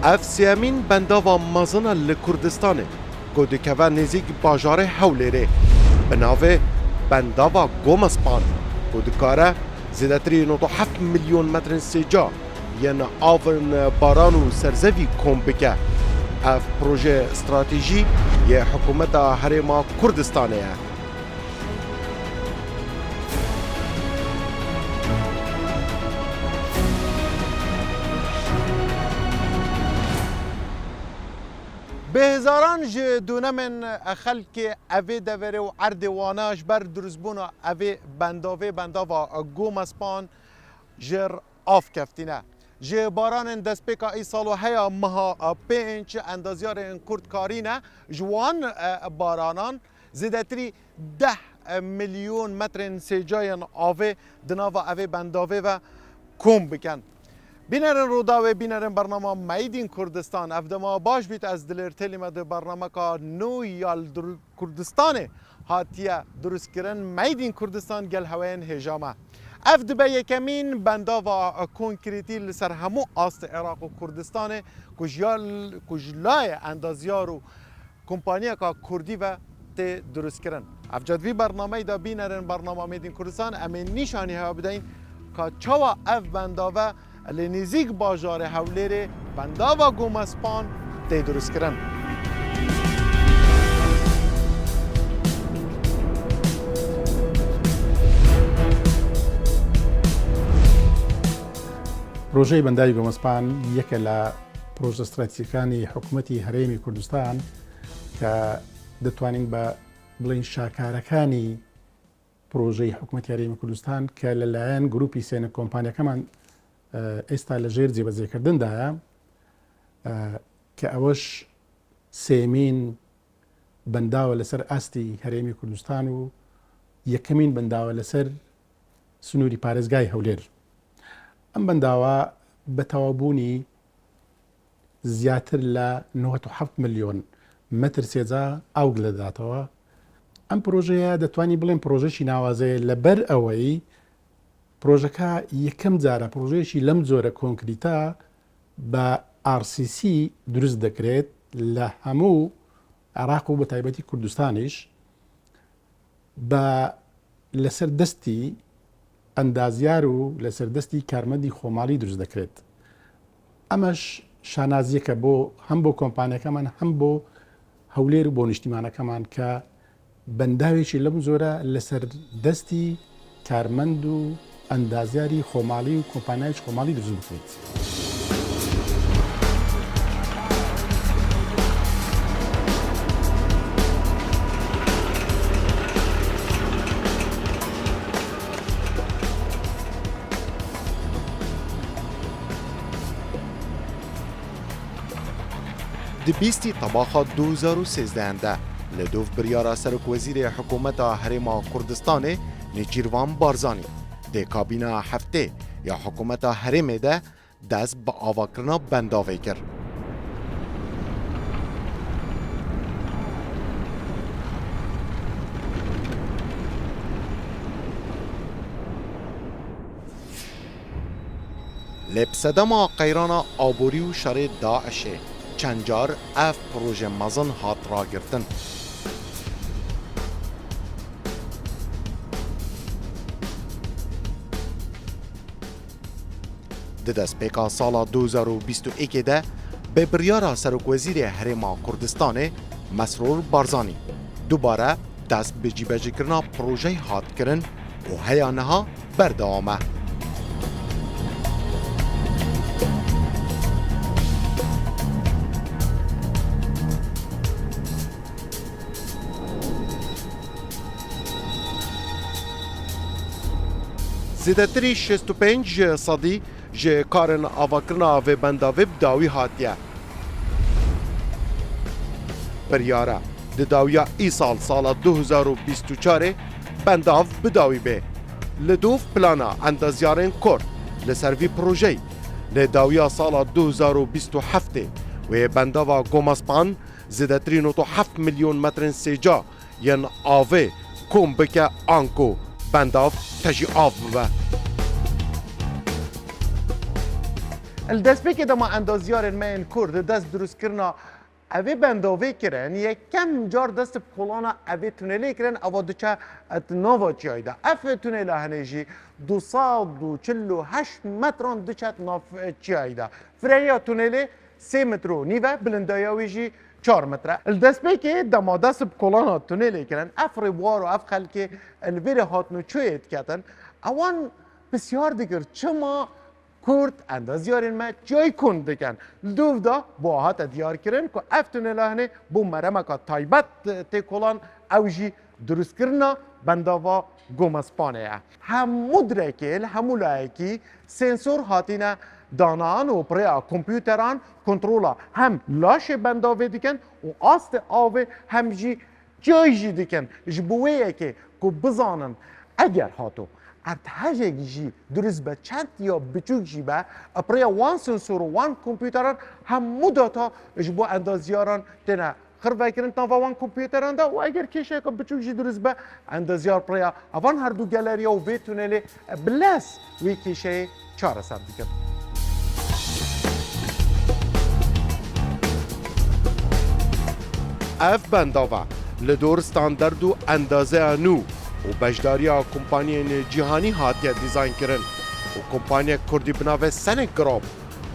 اف سیامین بنداوا مازنا لکردستانه گودکوه نزیک باجار حولیره بناوه بنداوا گومسپان گودکاره زیدتری 9.7 میلیون متر سجا یعنی آورن باران و سرزوی کم بکه اف پروژه استراتیجی یه حکومت هرما کردستانه به هزاران جدونه من خلق اوی دوره و عرض واناش بر درزبونا اوی بنداوا گومسپان جر آف کفتینه جه باران دست پیکا ای سالو هیا مها پینچ اندازیار این کردکارینه جوان بارانان زیدتری 10 میلیون متر سجاین آوه دناوا اوی بنداوه و کم بکن بینرن رودا و بینرن برنامه میدین کردستان افدما باش بیت از دلر تلیمه ده برنامه که نو یال کردستانه هاتیه درست کرن میدین کردستان گل هوین هجامه اف دبه یکمین بندا و کنکریتی لسر همو آست عراق و کردستانه کجلای اندازیار و کمپانیا که کردی و ته درست کرن اف جدوی برنامه دا بینرن برنامه میدین کردستان امین نیشانی ها بدین که چوا اف بندا و لنزیک باجار حولیره بندا و گومسپان ته درست کرن پروژه بەنداوی گۆمەسپان یەکە لە پرۆژە استراتیژیەکانی حکوومەتی هەرێمی کوردستان کە دەتوانین بە بڵین شاکارەکانی پرۆژەی حکوومەتی هەرێمی کوردستان کە لەلایەن گروپی سێنە کۆمپانیەکەمان ئێستا لە ژێر جێبەجێکردندایە کە ئەوەش سێمین بەنداوە لەسەر ئاستی هەرێمی کوردستان و یەکەمین بەنداوە لەسەر سنووری پارێزگای هەولێر. ئەم بەنداوە بە تەواوبوونی زیاتر لە 97 میلیۆن مەتر سێجا ئاو لەداتەوە. ئەم پرۆژەیە دەتوانی بڵێن پرۆژەشی ناوازەیە لەبەر ئەوەی پرۆژەکە یەکەم جارە پرۆژەیەکی لەم جۆرە کۆنکریتە بە RCC دروست دەکرێت لە هەموو عێراق و بە تایبەتی کوردستانیش بە لەسەر دەستی ئەندازیار و لەسەر دەستی کارمەندی خۆماڵی دروست دەکرێت. ئەمەش شانازیەکە بۆ هەم بۆ کۆمپانیەکەمان هەم بۆ هەولێر و بۆ نیشتیمانەکەمان کە بەنداوێکی لەم زۆرە لەسەر دەستی کارمەند و ئەندازیاری خۆماڵی و کۆمپانیایکی خۆماڵی دروست بکرێت. دبیستی طباخا 2013 لدوف بریارا سرک وزیر حکومت هرما کردستان نیچیروان بارزانی ده کابینا هفته یا حکومت هرمه ده دست با آواکرنا بنداوی کرد. لبسدما قیرانا آبوری و شر داعشه چند جار اف پروژه مزن هات را گرتن. دست پیکا سالا 2021 ده به بریارا سرک وزیر هرما کردستان مسرور بارزانی دوباره دست به جیبجی کرنا پروژه هات کرن و هیانها بردامه. زیدتری 65 صدی جه کارن آواکرنا و بنداوی بداوی هاتیه. بریاره ده داویا ای سال 2024 بنداو بداوی به. لدوف پلانا اندازیارن کرد لسروی پروژه لداویا سال 2027 و بنداوا گومسپان زیدتری 9.7 میلیون متر سجا ین آوه کم بکه آنکو بنداف تجی آف ببه. الدەستپێکی دەما ئەندازیارên me ên Kurd dest drûstkirina evê bendavê kirin yekem car dest bi kolana evê tunelê kirin ava diçe nava çiyayê de. Ev tunela henê jî 248 metran diçe nav çiyayê de. Fireya tunelê 3 metro nîve bilindaya wê jî 4 metre. Li destpêkê dema dest bi kolana tunelê kirin ev rêbwar û ev xelkê li vêrê hatino çûyê diketin ewan pisyar dikir çima Kurd endaziyarên me çiyayê kund dikin. Li dûv da bu hate diyarkirin ku ev tunela henê bû meremeka taybet tê kolan ew jî drûstkirina bendava Gomespanê ye. Hemû direkê li hemû layekî sensor hatîne danan û pirêya kompûteran kontrola hem laşê bendavê dikin û astê avê hem jî çiyayê jî dikin ji bo wê yekê ku bizanin eger hato ارتحاجێک jî durist be çend ya biçûk jî be pirêya wan sensor û wan kompûteran hemû data ji bo endaziyaran têne xirvekirin nava wan kompûteran de û eger kêşeka biçûk jî durist be endaziyar pirêya evan herdû geleriya û vê tunelê bi les wê kêşeyê çareser dikin. Ev bendava li dor standard û endazeya nû û bejdariya kompaniyên cîhanî hatiye dîzayn kirin û kompanyek Kurdî bi navê Senek Group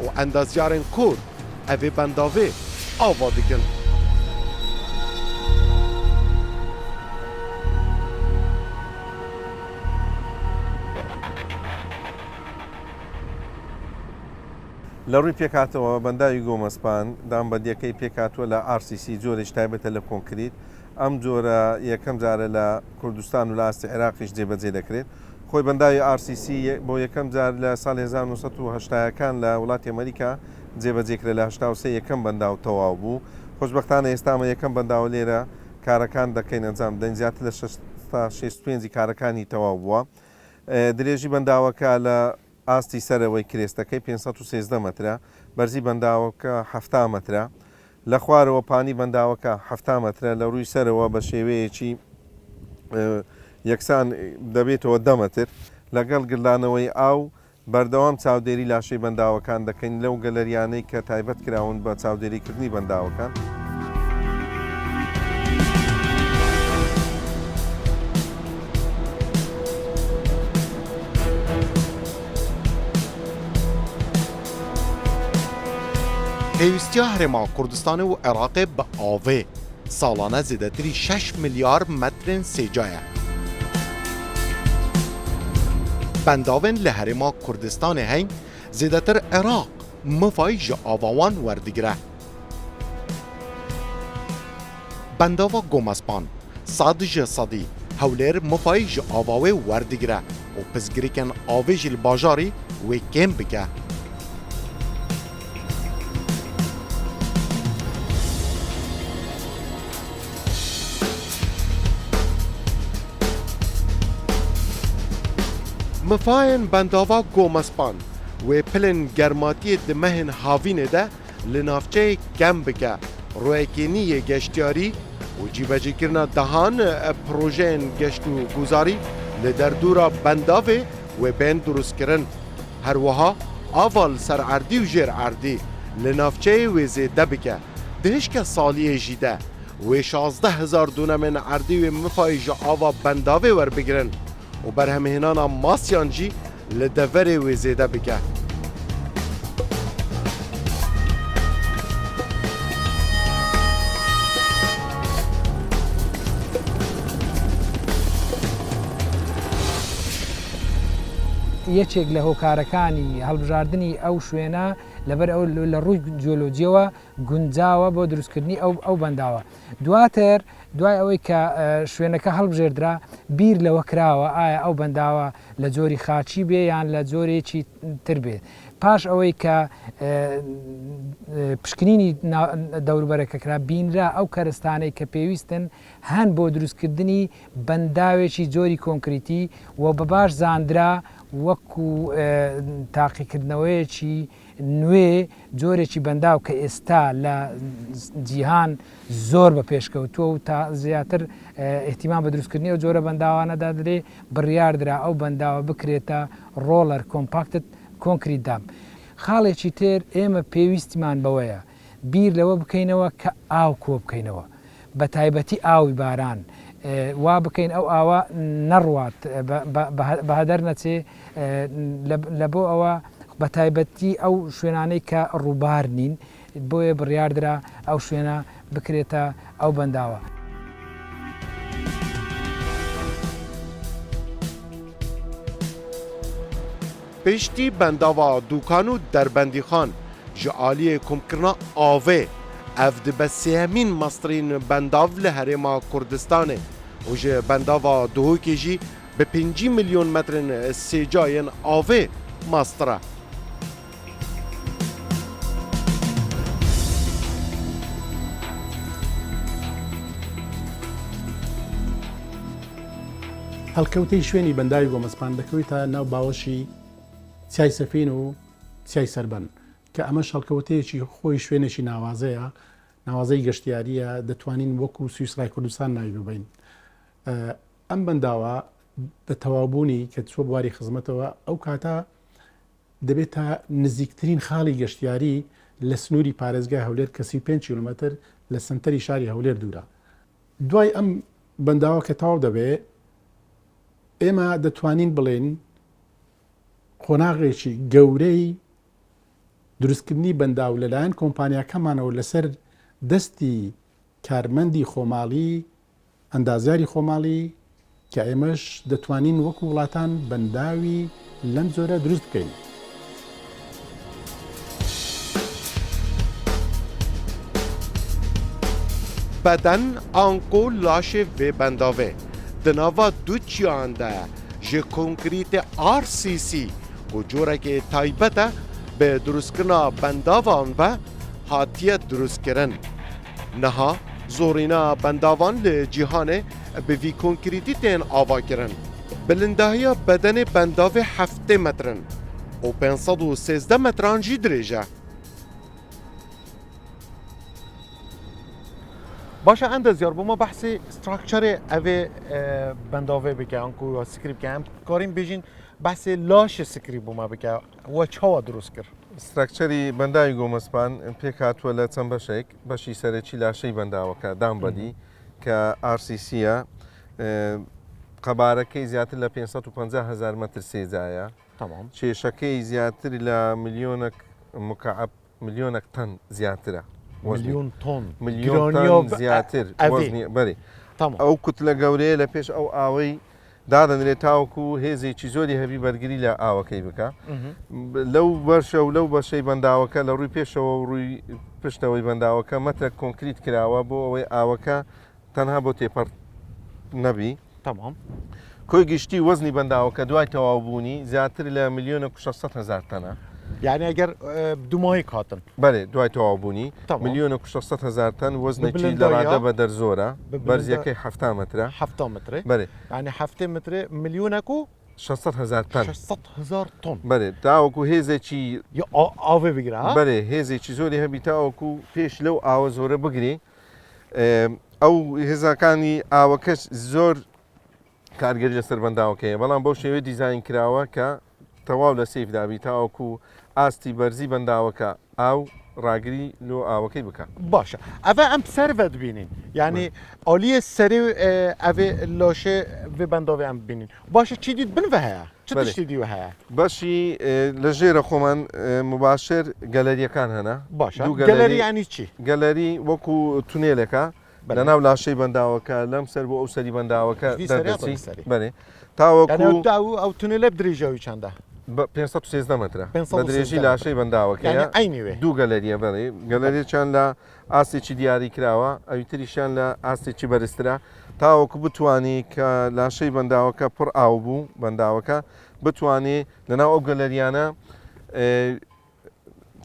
û endaziyarên Kurd evê bendavê ava dikin. لە ڕووی پێکاتەوە بەنداوی گۆمەسپان دامبەندیەکەی پێکاتوە لە RCC جۆرێک تایبەتە لە کۆنکریت ئەم جۆرە یەکەم جارە لە کوردستان و لە ئاستی عێراقیش جێبەجێ دەکرێت خۆی بەنداوی RCC بۆ یەکەم جار لە ساڵی 1970ەکان لە وڵاتی ئەمریکا جێبەجێکرێ لە 1970 یەکەم بەنداو تەواو بوو خۆشبەختانە ئێستامە یەکەم بەنداو لێرە کارەکان دەکەین ئەنجام دەین زیاتر لە 65 کارەکانی تەواو بووە درێژی بەنداوەکە لە ئاستی سەرەوەی کرێستەکەی 513 مەترە بەرزی بەنداوەکە 7 مەترە لە خوارەوە پانی بەنداوەکە 7 مەترە لە ڕووی سەرەوە بە شێوەیەکی یەکسان دەبێتەوە 10 مەتر لەگەڵ گردانەوەی ئاو بەردەوام چاودێری لاشەی بەنداوەکان دەکەین لەو گەلەریانەی کە تایبەت کراون بە چاودێریکردنی بەنداوەکان. پێویستیە هەرێما کوردستانی و عێراقê bi avê salane zêdetirî 6 milyar metrên sêca ye. Bendavên li herêma Kurdistanê hene zêdetir Iraq mifay ji ava wan werdigire. Bendava Gomespan sed ji sedî hewlêr mifay ji ava wê werdigire û pirsgirêkên avê jî li bajarî wê kêm bike. Mifayên bendava Gomespan wê pilên germatiyê di mehên havînê de li navçeyê kem bike royekêniyê geştyarî û cîvecîkirina dehan projeyên geşt û guzarî li derdora bendavê wê bên drûstkirin. Her wiha ava li ser erdî û jêr erdî li navçeyê wê zêde bike. Di hişka saliyê jî de wê 16,000 dûnemên erdî wê mifayê ji ava bendavê werbigirin û berhemhênana masyan jî li deverê wê zêde bike. یەکێک لە هۆکارەکانی هەڵبژاردننی ئەو شوێنە لەبەر ئەو لە ڕووی جیۆلۆجیەوە گونجاوە بۆ دروستکردنی ئەو بەنداوە. دواتر دوای ئەوەی کە شوێنەکە هەڵبژێردرا بیر لەوە کراوە ئایا ئەو بەنداوە لە جۆری خاچی بێ یان لە جۆرێکی تر بێت. پاش ئەوەی کە پشکنینی دەوروبەرەکە کرا بینرا ئەو کەرستانەی کە پێویستن هەن بۆ دروستکردنی بەنداوێکی جۆری کۆنکریتی و بە باش زاندرا وەکو تاقیکردنەوەیەکی نوێ جۆرێکی بەنداو کە ئێستا لە جیهان زۆر بە پێشکەوتووە و تا زیاتر احتیمام بە دروستکردنی ئەو جۆرە بەنداوانەدا دەرێ بڕیاردرا ئەو بەنداوە بکرێتە ڕۆڵەر کۆمپاکتت کۆنکریت دام. خاڵێکی تر ئێمە پێویستمان بەوەیە بیر لەوە بکەینەوە کە ئاو کۆ بکەینەوە بە تایبەتی ئاوی باران وا بکەین ئەو ئاوە نەڕوات بە هەدەر نەچێ لە بۆ ئەوە بە تایبەتی ئەو شوێنانەی کە ڕووبار نین بۆیە بڕیاردرا ئەو شوێنە بکرێتە ئەو بەنداوە. پشتی بنداوا دوکان و دربندیخان ji aliyê komkirina avê ev dibe sêhemîn mastrên bendav li Herêma Kurdistanê û ji bendava Duhokê jî bi 5 milyon metrên sêcayên avê mastir e. هەڵکەوتەی شوێنی بەنداوی گۆمەسپان دەکەوێتە ناو باوەشی چای سەفین و چای سەربەن کە ئەمە هەڵکەوتەیەکی خۆی شوێنێکی ناوازەیە ناوازەی گەشتیاریە دەتوانین وەکو سویسرای کوردستان ناوی ببین. ئەم بەنداوە بە تەواوبوونی کە چوە بواری خزمەتەوە ئەو کاتە دەبێتە نزیکترین خاڵی گەشتیاری لە سنووری پارێزگای هەولێر کە 35 کیلومتر لە سنتەری شاری هەولێر دوورە. دوای ئەم بەنداوە کە تاو دەبێت ئێمە دەتوانین بڵێن قۆناغێکی گەورەی دروستکردنی بەنداو لەلایەن کۆمپانیاکەمانەوە لەسەر دەستی کارمەندی خۆماڵی ئەندازیاری خۆماڵی کە ئێمەش دەتوانین وەکو وڵاتان بەنداوی لەم جۆرە دروست بکەین. بدن آنکو لاشه و بنداوه دناوا دو چیان ده جه کنکریت RCC و جوره که تایبته به دروست کنا بنداوان و هاتیه دروست کرن. نها زورینا بنداوان لجیهانه به وی کنکریتی تین آوا کرن. بلندهی بدن بنداوه 7 مترن و 513 متران جی درجه. باشه اندازیار بوما بحثی استراکچر اوه بنداوه بکه انکو یا سکریب که هم کاریم بیجین بحث لاش سکریب بوما بکه و چاوا دروست کرد. استراکچەری بەنداوی گۆمەسپان پێک هاتووە لە چەند بەشێک بەشی سەرەکی لاشەی بەنداوەکە دامبەدی کە RCCە قەبارەکەی زیاتر لە 550,000 متر سێجایە. تمام. کێشەکەی زیاتر لە ملیۆنێک مکعب ملیۆنێک تەن زیاترە. ملیۆن تۆن. ملیۆن تەن زیاتر وەزنی بەری. تمام. ئەو کوتلە گەورەیە لە پێش ئەو ئاوەی دادەنرێت تاوەکو هێزێکی زۆری هەبی بەرگری لە ئاوەکەی بکە. لەو بەرشە و لەو بەشەی بەنداوەکە لە ڕووی پێشەوە و ڕووی پشتەوەی بەنداوەکە مەترە کۆنکریت کراوە بۆ ئەوەی ئاوەکە تەنها بۆ تێپەڕ نەبی. تمام. کۆی گشتی وەزنی بەنداوەکە دوای تەواوبوونی زیاتر لە 1,600,000 تەنە. یعنی ئەگەر دومایی کاتن. بەێ دوای تەواوبوونی 1,600,000 تەن وەزنێکی لە ڕادە بە دەرزۆرە بەرزیەکەی 7 مترە 7 متر. بەێ یعنی 7 متر ملیۆنێک و 600,000 تەن 600,000 تۆن. بەێ تاوەکو هێزێکی ئاوێ بگرە بەێ هێزێکی زۆری هەبی تاوەکو پێش لەو ئاوە زۆرە بگری ئەو هێزەکانی ئاوەکەش زۆر کارگەری لەسەر بەنداوەکەیە بەڵام بەو شێوەیە دیزاین کراوە کە تەواو لە سیف دابی تاوەکو ئاستی بەرزی بەنداوەکە ئاو ڕاگری لۆ ئاوەکەی بکە. باشە ئەvە ئەم سەرڤەت بینین یعنی ئالیە سەری ئەvێ لاشێ vê bendavê em bînin. Başa çi dît bin ve heye? Çi tiştî dî heye? بەشی لە ژێرە خۆمان مباشر گەلەریەکان هەنا. باشە گەلەری ینی چی؟ گەلەری وەکو تونێلەکە لە ناو لاشەی بەنداوەکە لەم سەر بۆ ئەو سەری بەنداوەکە دەرچی بەێ تاوەکو ئەو تونێلە درێژەوی چەندە؟ 513 مترە بە درێژی لاشەی بەنداوەکەیە ئەینوێ دوو گەلەریە بەڵێ گەلەریەکیان لە ئاستێکی دیاری کراوە ئەویتریشیان لە ئاستێکی بەرزترە تاوەکو بتوانێ کە لاشەی بەنداوەکە پڕ ئاو بوو بەنداوەکە بتوانێ لەناو ئەو گەلەریانە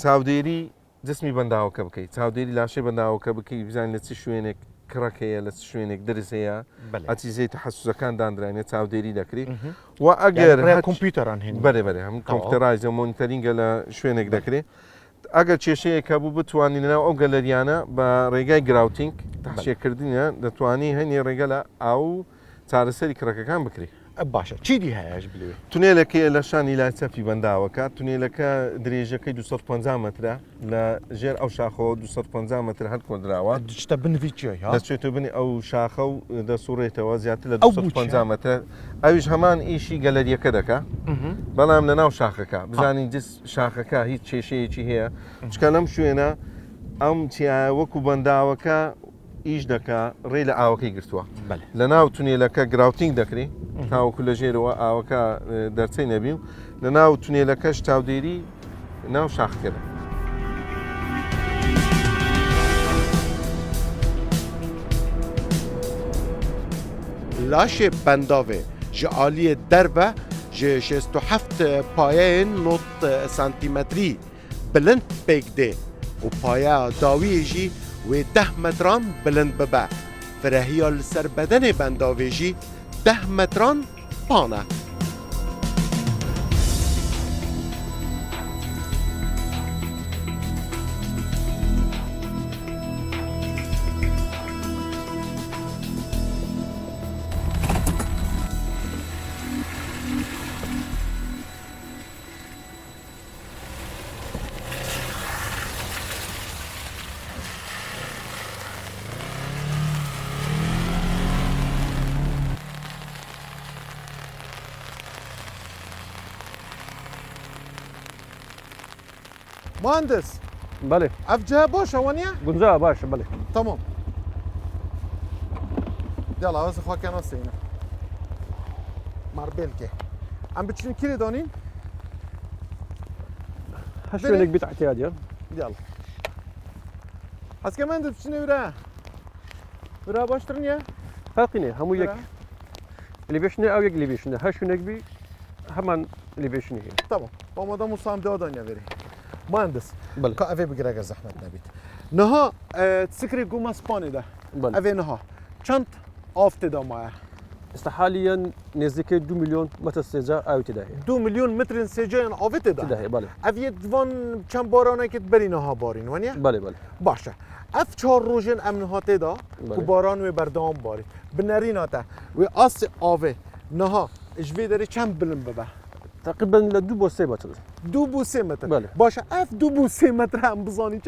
چاودێری جسمی بەنداوەکە بکەیت چاودێری لاشەی بەنداوەکە بکەی بزانین لە چ شوێنێک کڕەکەیە لە شوێنێک درس هەیە ئەچیزەی تەحەسوسەکان دانرانێت چاودێری دەکرێت و ئەگەر کۆمپیوتەران هێن بەێ بەێ هەم کۆمپیوتەرایزە مۆنیتەرینگە لە شوێنێک دەکرێت ئەگەر کێشەیەکە بوو بتوانین لەناو ئەو گەلەریانە بە ڕێگای گراوتینگ تەحشێکردنە دەتوانی هەنی ڕێگە لە ئاو چارەسەری کڕەکەکان بکرێت باشە چیدی هەیەش بلێ تونێلەکەی لە شانی لای چەپی بەنداوەکە تونێلەکە درێژەکەی 250 مترە لە ژێر ئەو شاخەوە 250 متر هەر کۆدراوە شتە بنوی چیە دەچێتە بنی ئەو شاخە و دەسوڕێتەوە زیاتر لە ئەو 250 متر ئەویش هەمان ئیشی گەلەریەکە دەکە بەڵام لە ناو شاخەکە بزانین جست شاخەکە هیچ کێشەیەکی هەیە چکە لەم شوێنە ئەم چیایە وەکو بەنداوەکە ئیش دەکا ڕێ لە ئاوەکەی گرتووە لە ناو تونێلەکە گراوتینگ دەکری تاوەکو لە ژێرەوە ئاوەکە دەرچەی نەبی و لە ناو تونێلەکەش چاودێری ناو شاخکەدا لاشێ بەنداوێ ji aliyê derve ji 67 payeyên not santîmetrî bilind pêk dê û paya dawiyê jî wê 10 metran bilind bibe. Firehiya li ser bedenê bendavê jî 10 metran pan e. مهندس بله ev cihe baş e waniye? گنجا باشه بله Tamam. Yala vazı xwaken aseyne. Marbelke. Em biçin kirê danîn? هش شوينك بيت احتياج Yala. Heske men de biçin evre. Vira baştırın ya. فرقيني همو يك اللي بيشنا او يك اللي بيشنا هش شوينك بي همان اللي بيشنا هي Tamam. Bama da musam de adanya veri. Mühendis. بله Ka eve bigirege zahmet nebit. Niha tsikri guma Spanî de. بله Evê niha. Çend avtê da maya? است حاليا نزدیک 2 میلیون متر سجا او تداهي 2 milyon metrin sêceyên avê tê da. تداهي بله Ev yê divan çend baranekê berî niha barîn waniye? بله بله Başa. Ev çar rojên em niha tê da Bale. ku baran wê berdewam barî. Bi nerîna te wê asê avê niha ji vê derê çend bilind bibe? تقريبا لدو بو 3 متر 2 bû 3 metre. Bale. Başa ev 2 bû 3 metre em bizanî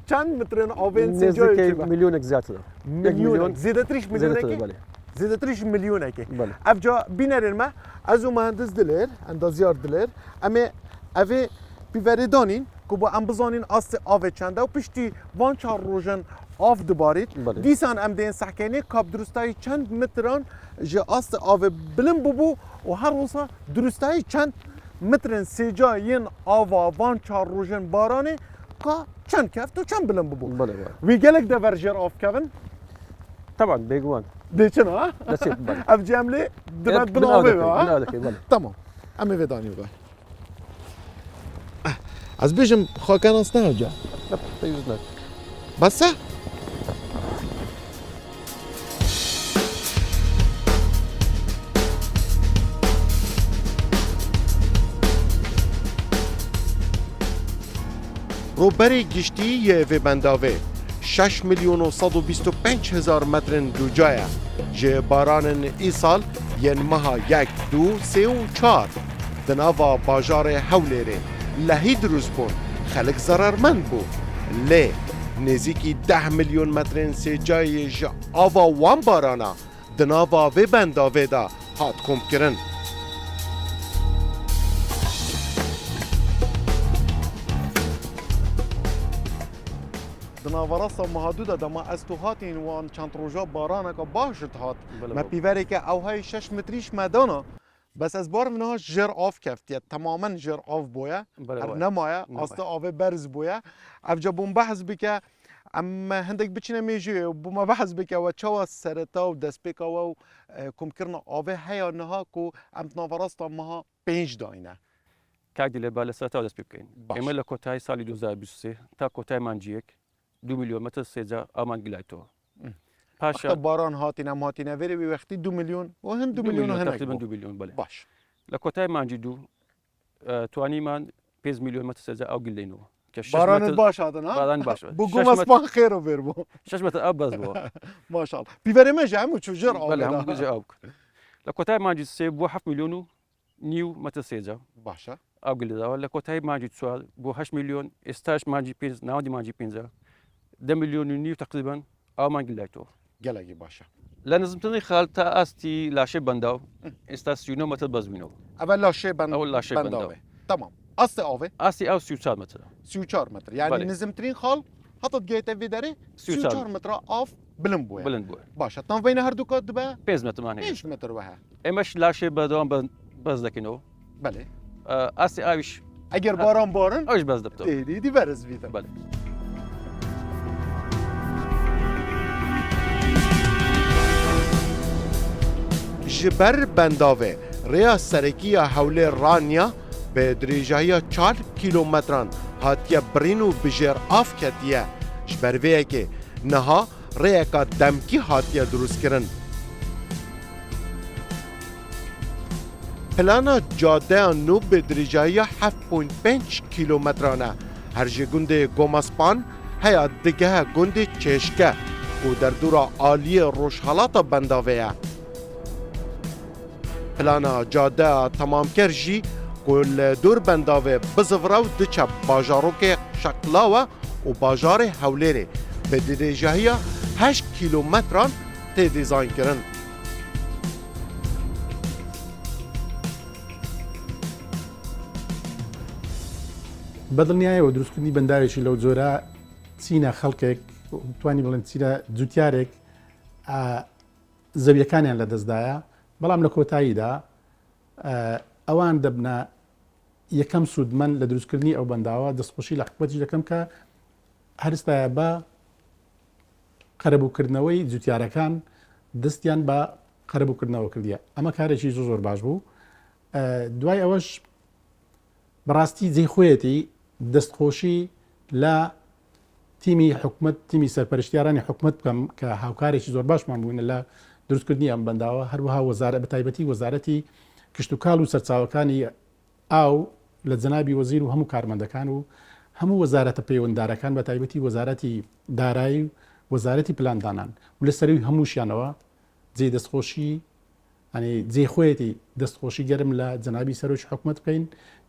çend metrin avên نزدیک sêceyê be? میلیونک زیاتر Milyon. Zêdetirîş milyonekê? بله Zêdetirîş milyonekê. بله Ev ca bînerên me ez û mühendis dilêr, endaziyar dilêr. Em ê evê pîverê danîn ku bu em bizanîn asê avê çend e û piştî van çar rojan av dibarît. Bale. Dîsan em dên sehkenê kap durustayî çend metran ji asê avê bilind bibû û her wisa durustayî çend metrin sêca yên ava van çar rojan baranê ka çend keft û çend bilind bibû. بله بله Wî gelek de ver jêr av kevin. طبعا بيجوان Dêçin ha? نسيت بله Ev cemlê dibe bin avê ha? بنادك بله Tamam. Em ê vedanî be. Ez bêjim xwaken as ne hoca. لا تيوزناك Bes e? Roberê giştî yê vê bendavê 6 milyon û 125 hezar metrin duca ye. Ji baranên îsal yên meha 1, 2, 3 û 4 di nava bajarê Hewlêrê lehî dirûst bûn, xelek zerarmend bû. Lê nêzîkî 10 milyon metrên sêcayê ji ava wan barana di nava vê bendavê de hat komkirin. Di navarasta mehadû de dema ez tu hatîn wan çend roja baraneka baş ji hat. Me pîverekê ew hey 6 metrîş me dana. Bes ez bar min niha jêr av keftiye. Temamen jêr av bûye. بله Nemaye. Nemaye. Asta avê berz bûye. Ev ca bûn behz bike em hindek biçine mêjiyê û bûme behz bike we çawa sereta û destpêka we û komkirina avê heya niha ku em navarasta meha 5 dayne. كعدي لبالة ساتا ودس بيبكين باش. إما لكوتاي سالي 2023 تا كوتاي مانجيك 2 مليون متر سيجا أمان جلايتو باشا Axta baran hatîne em hatîne verê wê wextî 2 milyon û hin 2 milyon hinek تقريبا bû. 2 مليون بله Baş. لكوتاي مانجي دو تواني مان 5 مليون متر سيجا أو جلينو Baranê baş hadin ha? Baran baş. Bu Şeş guma met- span xêr ver bû. 6 متر أبز بوا Maşallah. Pîverê me ji hemû çû jêr بله هم avê بيجي أوك لە کۆتای مانجی سێ بۆ 7 میلیۆن و نیو مەتر سێجا باشە ئاو گلداوە لە کۆتای مانجی چوار بۆ 8 میلیۆن ئێستاش مانجی پێنج ناوەندی مانجی پێنجە 10 میلیۆن و نیو تقریبان ئاومان گلایتەوە گەلێکی باشە لە نزمتنی خاڵ تا ئاستی لاشێ بەنداو ئێستا 39 مەتر بەزمینەوە ئەوە لاشێ ئەو لاشێ بەنداوێ تمام ئاستی ئاوێ ئاستی ئەو 34 مەترە 34 متر يعني بله. نزمترین خال هەتت گێتە وێ دەرێ 34 متر ئاف بلند بووە بلند بووە باشە تان بینە هەردووکات دبە 5 مەترمان هەیە 5 متر وەها ئێمەش لاشێ بەدەوام بەز دەکەینەوە بەێ ئاستی ئاویش ئەگەر باران بارن ئەوش بەز دەبتەوە دیدی بەرز بیتە بەێ ji ber bendavê rêya serekiya hewlê raniya bi dirêjahiya 4 kîlometran hatiye birîn û bijêr av ketiye ji ber vê yekê niha rêyeka demkî hatiye drûstkirin. Plana cadeya nû bi dirêjahiya 7.5 kîlometran e her ji gundê Gomaspan heya digehe gundê Çêşke û derdora aliyê rojhalata bendavê ye. Plana cadeya temamker jî ku li dûr bendavê bizivra û diçe bajarokê Şeqlawe û bajarê Hewlêrê bi dirêjahiya 8 kîlometran tê dîzaynkirin. بەدڵنیایەوە دروستکردنی بەنداوێکی لەو جۆرە چینە خەڵکێک توانی بڵێن چیرە جوتیارێک زەویەکانیان لە دەستدایە بەڵام لە کۆتاییدا ئەوان دەبنە یەکەم سوودمەند لە دروستکردنی ئەو بەنداوە دەستخۆشی لە حکومەتی دەکەم کە هەرستایە بە قەرەبووکردنەوەی جوتیارەکان دەستیان بە قەرەبووکردنەوە کردیە ئەمە کارێکی زۆر باش بوو دوای ئەوەش بەڕاستی جێی خۆیەتی دەستخۆشی لە تیمی حکومت تیمی سەرپەرشتیارانی حکومت بکەم کە هاوکارێکی زۆر باشمان بووینە لە دروستکردنی ئەم بەنداوە هەروەها وەزارە بە تایبەتی وەزارەتی کشت و کاڵ و سەرچاوەکانی ئاو لە جەنابی وەزیر و هەموو کارمەندەکان و هەموو وەزارەتە پەیوەنددارەکان بە تایبەتی وەزارەتی دارایی و وەزارەتی پلاندانان و لە سەروی هەمووشیانەوە جێ دەستخۆشی جێ خۆیەتی دەستخۆشی گەرم لە جەنابی سەرۆکی حکومت بکەین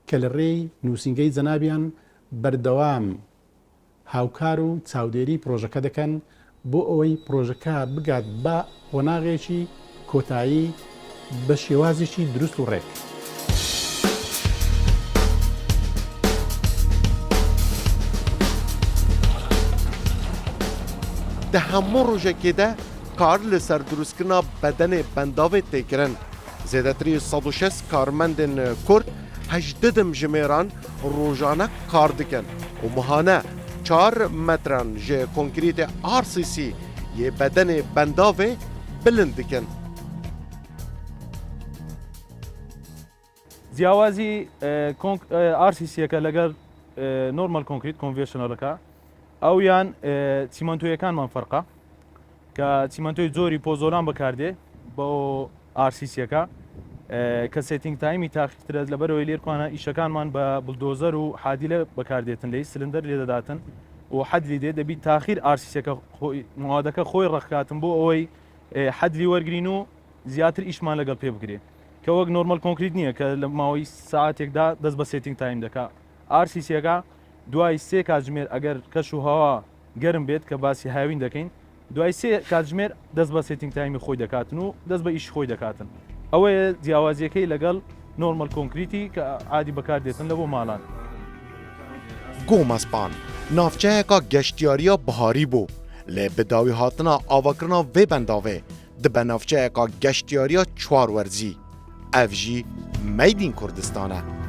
کە لە ڕێی نووسنگەی جەنابیان بەردەوام هاوکار و چاودێری پرۆژەکە دەکەن بۆ ئەوەی پرۆژەکە بگات بە قۆناغێکی کۆتایی بە شێوازێکی دروست و ڕێک. Di hemû rojekê de kar li ser dروستکirina bedenê bendavê têkirin. Zêdetirî 160 karmendên Kurd 18 dim ji mêran rojane kar dikin û mihane 4 metran ji konkrîtê RCC yê bedenê bendavê bilind dikin. جیاوازی RCC-یەکە لەگەر نۆرمال کۆنکریت کۆنڤێشنەڵەکە ئەو یان چیمەنتۆیەکانمان فەرقا کە چیمەنتۆی جۆری پۆزۆلان بەکاردێ بۆ RCC-یەکە کە سێتینگ تایمی تاخیرترە لەبەرەوەی لێرکوانە ئیشەکانمان بە بڵدۆزەر و حادیلە بەکاردێتن لی سلندەر لێ دەداتن و حەدلی دێ دەبی تاخیر RCC-یەکە موادەکە خۆی ڕەخکاتن بۆ ئەوەی حەدلی وەرگرین و زیاتر ئیشمان لەگەڵ پێ بگرێ کە وەک نۆرمال کۆنکریت نییە کە لە ماوەی ساعتێکدا دەست بە سێتینگ تایم دەکا RCC-یەکە دوای سێ کاتژمێر ئەگەر کەش و هەوا گەرم بێت کە باسی هاوین دەکەین دوای سێ کاتژمێر دەست بە سێتینگ تایمی خۆی دەکاتن و دەست بە ئیش خۆی دەکاتن ئەوەیە جیاوازیەکەی لەگەڵ نۆرمال کۆنکریتی کە عادی بەکاردێتن لە بۆ ماڵان. Gomaspan navçeyeka geştiyariya biharî bû lê bi dawî hatina avakirina vê bendavê dibe navçeyeka geştiyariya çwarwerzî ev jî Meydîn Kurdistan e.